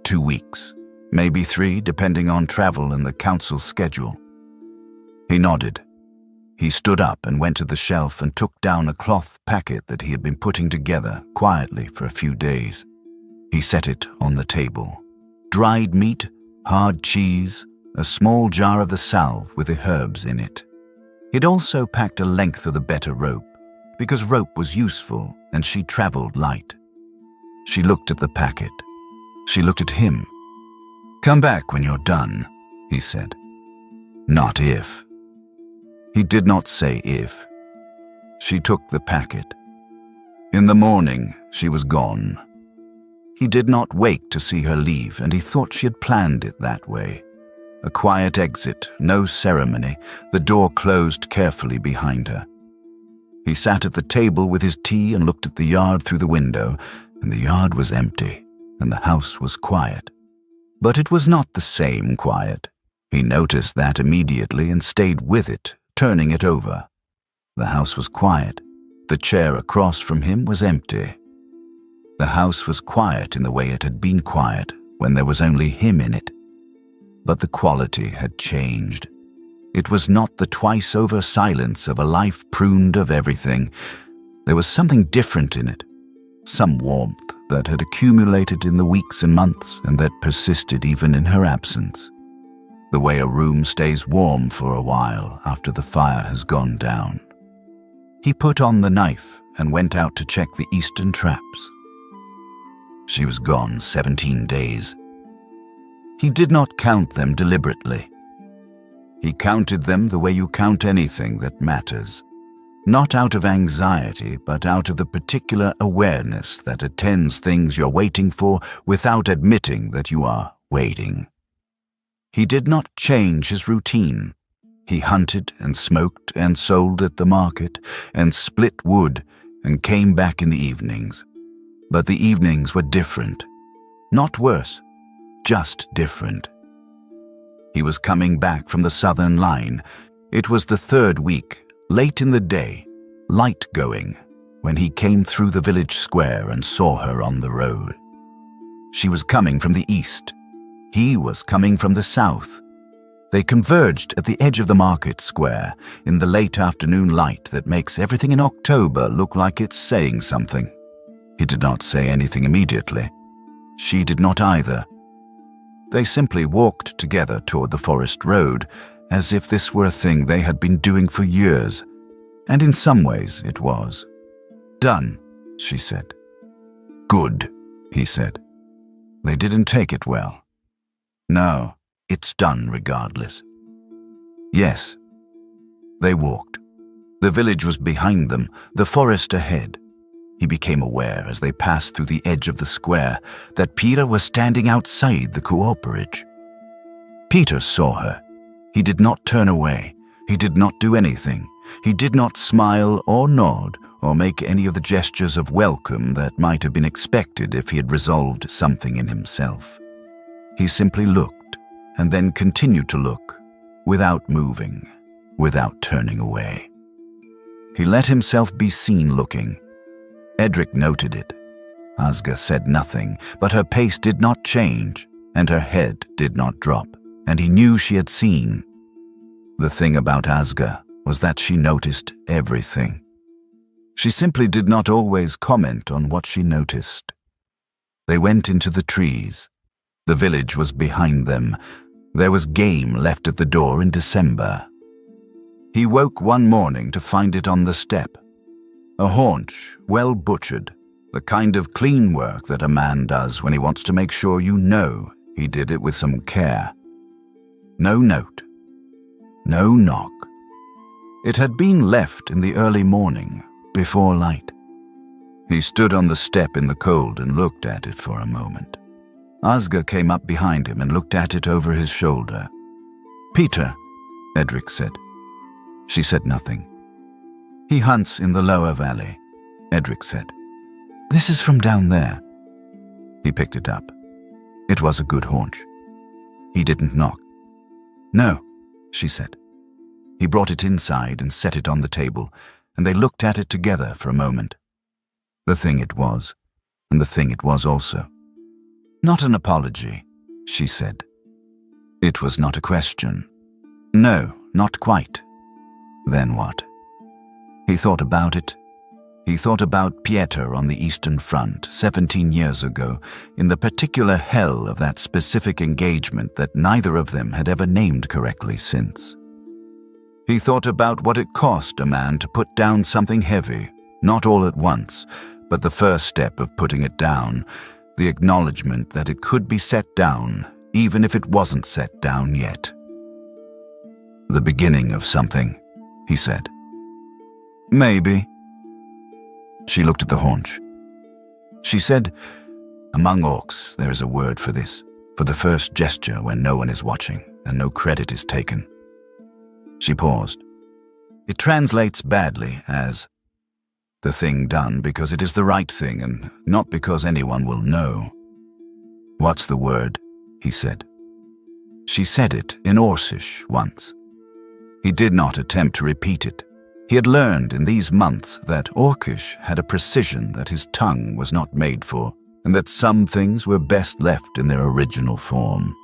2 weeks, maybe 3, depending on travel and the council's schedule. He nodded. He stood up and went to the shelf and took down a cloth packet that he had been putting together quietly for a few days. He set it on the table. Dried meat, hard cheese, a small jar of the salve with the herbs in it. He'd also packed a length of the better rope, because rope was useful and she traveled light. She looked at the packet. She looked at him. "Come back when you're done," he said. "Not if." He did not say if. She took the packet. In the morning, she was gone. He did not wake to see her leave, and he thought she had planned it that way. A quiet exit, no ceremony, the door closed carefully behind her. He sat at the table with his tea and looked at the yard through the window, and the yard was empty, and the house was quiet. But it was not the same quiet. He noticed that immediately and stayed with it, turning it over. The house was quiet. The chair across from him was empty. The house was quiet in the way it had been quiet when there was only him in it. But the quality had changed. It was not the twice-over silence of a life pruned of everything. There was something different in it, some warmth that had accumulated in the weeks and months and that persisted even in her absence. The way a room stays warm for a while after the fire has gone down. He put on the knife and went out to check the eastern traps. She was gone 17 days. He did not count them deliberately. He counted them the way you count anything that matters, not out of anxiety, but out of the particular awareness that attends things you're waiting for without admitting that you are waiting. He did not change his routine. He hunted and smoked and sold at the market and split wood and came back in the evenings. But the evenings were different. Not worse, just different. He was coming back from the southern line. It was the third week, late in the day, light going, when he came through the village square and saw her on the road. She was coming from the east. He was coming from the south. They converged at the edge of the market square in the late afternoon light that makes everything in October look like it's saying something. He did not say anything immediately. She did not either. They simply walked together toward the forest road, as if this were a thing they had been doing for years, and in some ways it was. "Done," she said. "Good," he said. They didn't take it well. "No, it's done regardless." Yes. They walked. The village was behind them, the forest ahead. He became aware as they passed through the edge of the square that Peter was standing outside the cooperage. Peter saw her. He did not turn away. He did not do anything. He did not smile or nod or make any of the gestures of welcome that might have been expected if he had resolved something in himself. He simply looked and then continued to look, without moving, without turning away. He let himself be seen looking. Edric noted it. Asga said nothing, but her pace did not change, and her head did not drop, and he knew she had seen. The thing about Asga was that she noticed everything. She simply did not always comment on what she noticed. They went into the trees. The village was behind them. There was game left at the door in December. He woke one morning to find it on the step. A haunch, well butchered, the kind of clean work that a man does when he wants to make sure you know he did it with some care. No note. No knock. It had been left in the early morning, before light. He stood on the step in the cold and looked at it for a moment. Asga came up behind him and looked at it over his shoulder. "Peter," Edric said. She said nothing. "He hunts in the lower valley," Edric said. "This is from down there." He picked it up. It was a good haunch. He didn't knock. "No," she said. He brought it inside and set it on the table, and they looked at it together for a moment. The thing it was, and the thing it was also. "Not an apology," she said. It was not a question. No, not quite. Then what? He thought about it. He thought about Pieter on the Eastern Front 17 years ago, in the particular hell of that specific engagement that neither of them had ever named correctly since. He thought about what it cost a man to put down something heavy, not all at once, but the first step of putting it down, the acknowledgement that it could be set down, even if it wasn't set down yet. "The beginning of something," he said. "Maybe." She looked at the haunch. She said, "Among orcs, there is a word for this. for the first gesture when no one is watching and no credit is taken. She paused. It translates badly as the thing done because it is the right thing and not because anyone will know. "What's the word?" he said. She said it in Orcish once. He did not attempt to repeat it. He had learned in these months that Orcish had a precision that his tongue was not made for, and that some things were best left in their original form.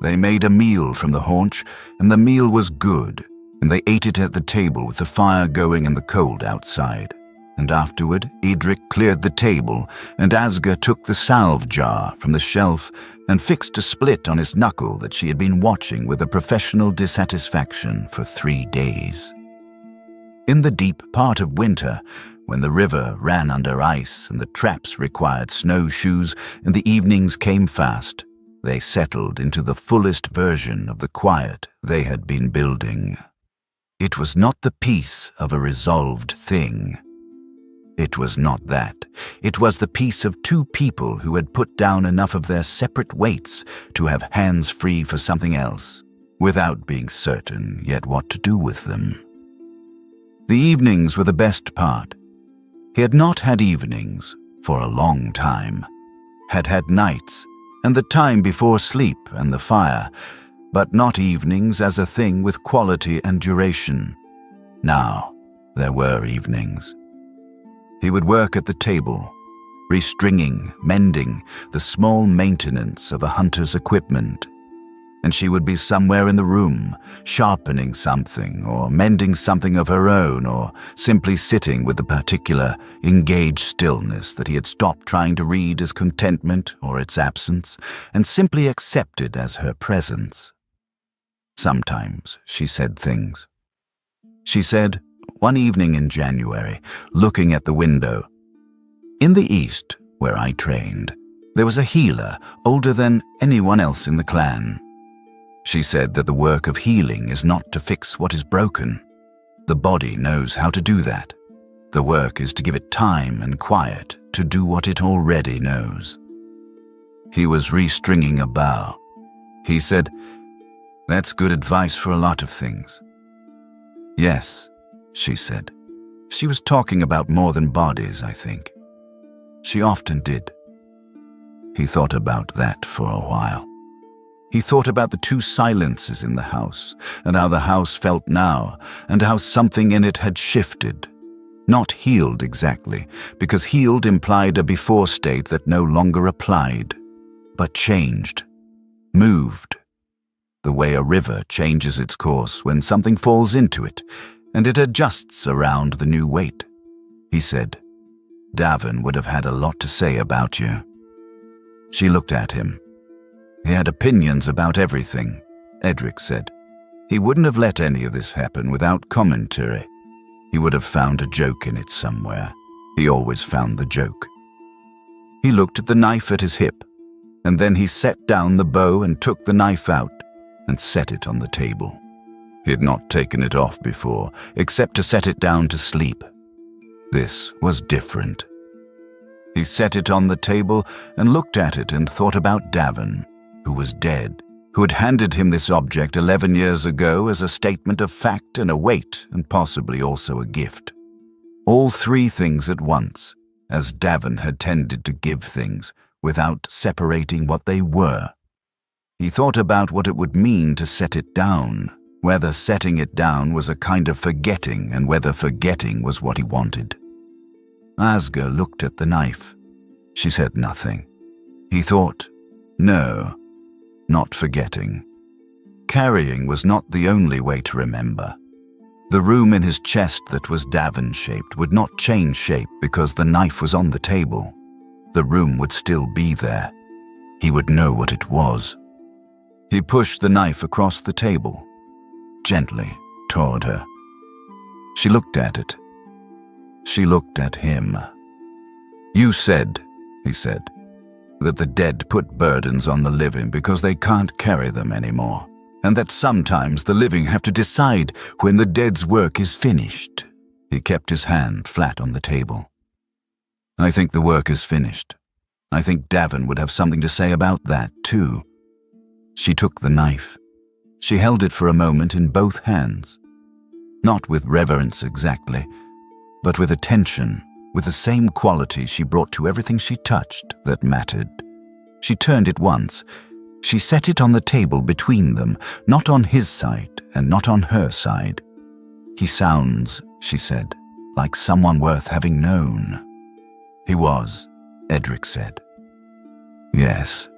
They made a meal from the haunch, and the meal was good, and they ate it at the table with the fire going and the cold outside. And afterward, Edric cleared the table, and Asger took the salve jar from the shelf and fixed a split on his knuckle that she had been watching with a professional dissatisfaction for 3 days. In the deep part of winter, when the river ran under ice and the traps required snowshoes and the evenings came fast, they settled into the fullest version of the quiet they had been building. It was not the peace of a resolved thing. It was not that. It was the peace of two people who had put down enough of their separate weights to have hands free for something else, without being certain yet what to do with them. The evenings were the best part. He had not had evenings for a long time, had had nights, and the time before sleep and the fire, but not evenings as a thing with quality and duration. Now there were evenings. He would work at the table, restringing, mending the small maintenance of a hunter's equipment, and she would be somewhere in the room, sharpening something or mending something of her own, or simply sitting with the particular engaged stillness that he had stopped trying to read as contentment or its absence, and simply accepted as her presence. Sometimes she said things. She said, one evening in January, looking at the window, "In the East, where I trained, there was a healer older than anyone else in the clan. She said that the work of healing is not to fix what is broken. The body knows how to do that. The work is to give it time and quiet to do what it already knows." He was restringing a bow. He said, "That's good advice for a lot of things." "Yes," she said. She was talking about more than bodies, I think. She often did. He thought about that for a while. He thought about the two silences in the house, and how the house felt now, and how something in it had shifted. Not healed exactly, because healed implied a before state that no longer applied, but changed, moved. The way a river changes its course when something falls into it, and it adjusts around the new weight. He said, "Davin would have had a lot to say about you." She looked at him. He had opinions about everything, Edric said. He wouldn't have let any of this happen without commentary. He would have found a joke in it somewhere. He always found the joke. He looked at the knife at his hip, and then he set down the bow and took the knife out and set it on the table. He had not taken it off before, except to set it down to sleep. This was different. He set it on the table and looked at it and thought about Davin, who was dead, who had handed him this object 11 years ago as a statement of fact and a weight, and possibly also a gift. All three things at once, as Davin had tended to give things, without separating what they were. He thought about what it would mean to set it down, whether setting it down was a kind of forgetting and whether forgetting was what he wanted. Asger looked at the knife. She said nothing. He thought, no, not forgetting. Carrying was not the only way to remember. The room in his chest that was Davin-shaped would not change shape because the knife was on the table. The room would still be there. He would know what it was. He pushed the knife across the table, gently toward her. She looked at it. She looked at him. "You said," he said, "that the dead put burdens on the living because they can't carry them anymore, and that sometimes the living have to decide when the dead's work is finished." He kept his hand flat on the table. "I think the work is finished. I think Davin would have something to say about that, too. She took the knife. She held it for a moment in both hands. Not with reverence exactly, but with attention, with the same quality she brought to everything she touched that mattered. She turned it once. She set it on the table between them, not on his side and not on her side. He sounds, she said, like someone worth having known. He was, Edric said. Yes.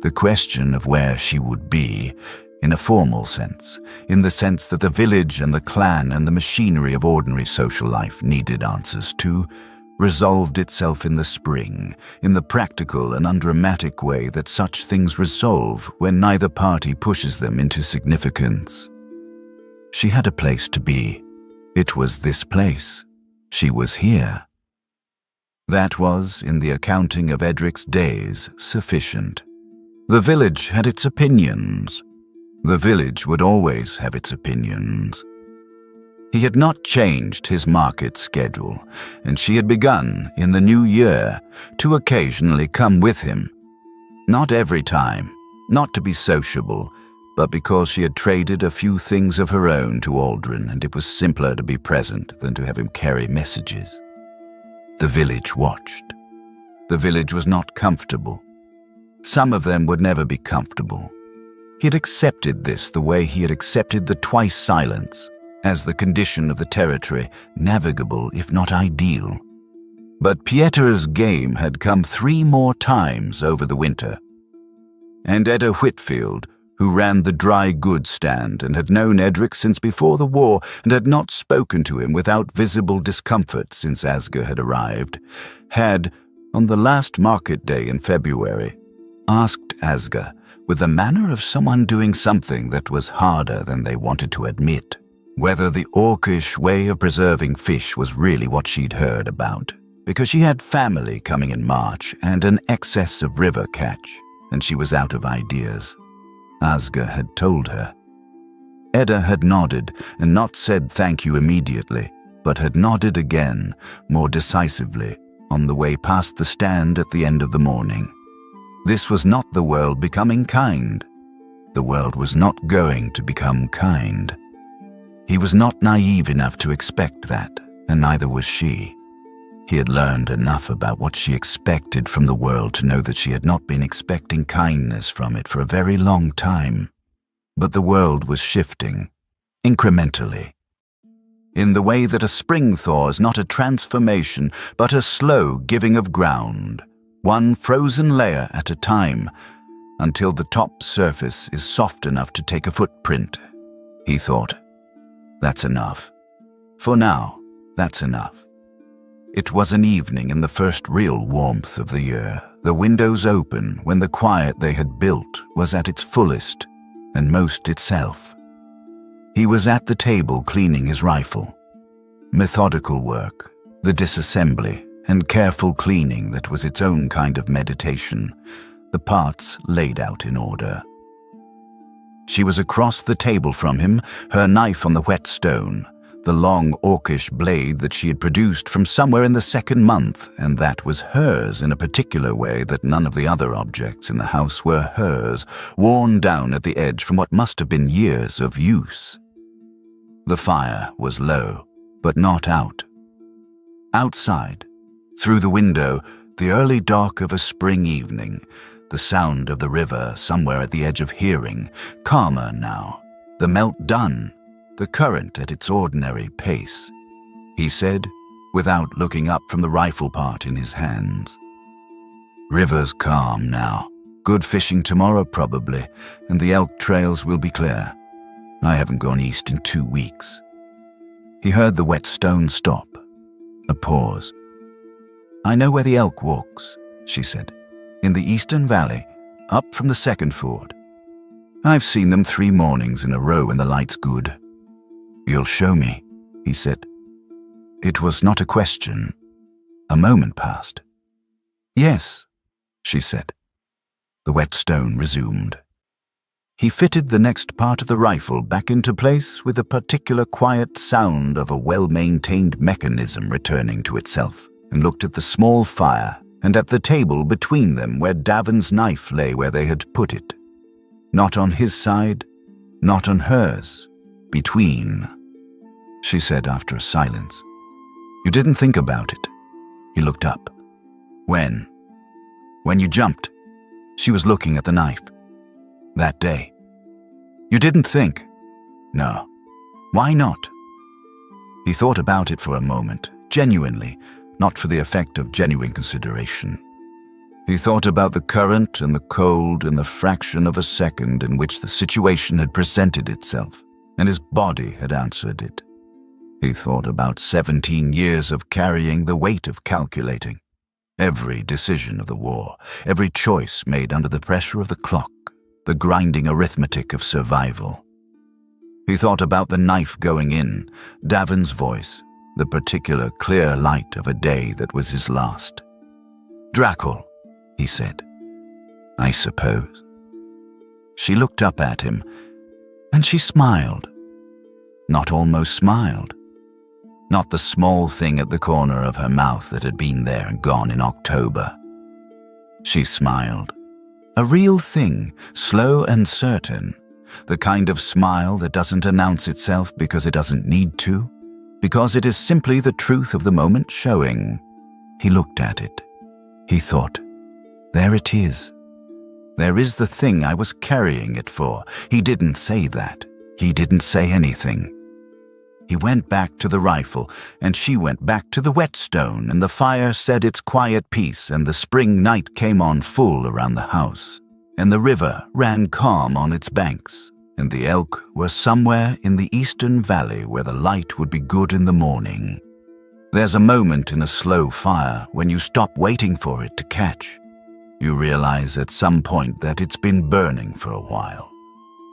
The question of where she would be, in a formal sense, in the sense that the village and the clan and the machinery of ordinary social life needed answers to, resolved itself in the spring, in the practical and undramatic way that such things resolve when neither party pushes them into significance. She had a place to be. It was this place. She was here. That was, in the accounting of Edric's days, sufficient. The village had its opinions. The village would always have its opinions. He had not changed his market schedule, and she had begun, in the new year, to occasionally come with him. Not every time, not to be sociable, but because she had traded a few things of her own to Aldrin, and it was simpler to be present than to have him carry messages. The village watched. The village was not comfortable. Some of them would never be comfortable. He had accepted this the way he had accepted the twice silence, as the condition of the territory, navigable if not ideal. But Pieter's game had come 3 more times over the winter. And Edda Whitfield, who ran the dry goods stand and had known Edric since before the war and had not spoken to him without visible discomfort since Asger had arrived, had, on the last market day in February, asked Asger, with the manner of someone doing something that was harder than they wanted to admit, whether the orcish way of preserving fish was really what she'd heard about, because she had family coming in March and an excess of river catch, and she was out of ideas. Asger had told her. Edda had nodded and not said thank you immediately, but had nodded again, more decisively, on the way past the stand at the end of the morning. This was not the world becoming kind. The world was not going to become kind. He was not naive enough to expect that, and neither was she. He had learned enough about what she expected from the world to know that she had not been expecting kindness from it for a very long time. But the world was shifting, incrementally. In the way that a spring thaw is not a transformation, but a slow giving of ground, one frozen layer at a time, until the top surface is soft enough to take a footprint. He thought, that's enough. For now, that's enough. It was an evening in the first real warmth of the year, the windows open when the quiet they had built was at its fullest and most itself. He was at the table cleaning his rifle. Methodical work, the disassembly, and careful cleaning that was its own kind of meditation, the parts laid out in order. She was across the table from him, her knife on the whetstone, the long orcish blade that she had produced from somewhere in the 2nd month, and that was hers in a particular way that none of the other objects in the house were hers, worn down at the edge from what must have been years of use. The fire was low, but not out. Outside, through the window, the early dark of a spring evening, the sound of the river somewhere at the edge of hearing, calmer now, the melt done, the current at its ordinary pace, he said, without looking up from the rifle part in his hands. River's calm now. Good fishing tomorrow probably, and the elk trails will be clear. I haven't gone east in 2 weeks. He heard the whetstone stop. A pause. I know where the elk walks, she said. In the eastern valley, up from the 2nd ford. I've seen them 3 mornings in a row when the light's good. You'll show me, he said. It was not a question. A moment passed. Yes, she said. The whetstone resumed. He fitted the next part of the rifle back into place with a particular quiet sound of a well-maintained mechanism returning to itself, and looked at the small fire and at the table between them where Davin's knife lay where they had put it. Not on his side, not on hers, between, she said after a silence. You didn't think about it. He looked up. When? When you jumped. She was looking at the knife. That day. You didn't think? No. Why not? He thought about it for a moment, genuinely, not for the effect of genuine consideration. He thought about the current and the cold in the fraction of a second in which the situation had presented itself, and his body had answered it. He thought about 17 years of carrying the weight of calculating. Every decision of the war, every choice made under the pressure of the clock, the grinding arithmetic of survival. He thought about the knife going in, Davin's voice, the particular clear light of a day that was his last. Drackle, he said. I suppose. She looked up at him, and she smiled. Not almost smiled. Not the small thing at the corner of her mouth that had been there and gone in October. She smiled. A real thing, slow and certain. The kind of smile that doesn't announce itself because it doesn't need to, because it is simply the truth of the moment showing. He looked at it. He thought, there it is. There is the thing I was carrying it for. He didn't say that. He didn't say anything. He went back to the rifle, and she went back to the whetstone, and the fire said its quiet piece, and the spring night came on full around the house, and the river ran calm on its banks, and the elk were somewhere in the eastern valley where the light would be good in the morning. There's a moment in a slow fire when you stop waiting for it to catch. You realize at some point that it's been burning for a while.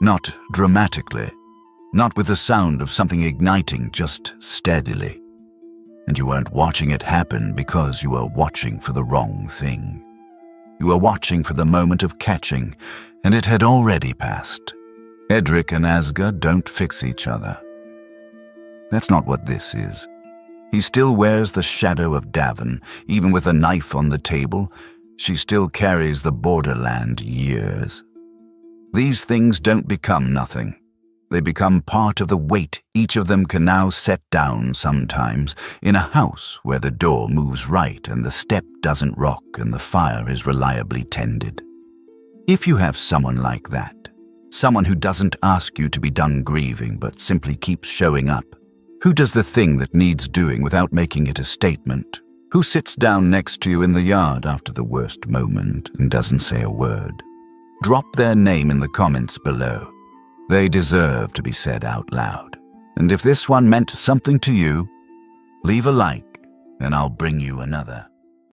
Not dramatically, not with the sound of something igniting, just steadily. And you weren't watching it happen because you were watching for the wrong thing. You were watching for the moment of catching, and it had already passed. Edric and Asga don't fix each other. That's not what this is. He still wears the shadow of Davin, even with a knife on the table. She still carries the borderland years. These things don't become nothing. They become part of the weight each of them can now set down sometimes in a house where the door moves right and the step doesn't rock and the fire is reliably tended. If you have someone like that, someone who doesn't ask you to be done grieving but simply keeps showing up, who does the thing that needs doing without making it a statement, who sits down next to you in the yard after the worst moment and doesn't say a word, drop their name in the comments below. They deserve to be said out loud. And if this one meant something to you, leave a like and I'll bring you another.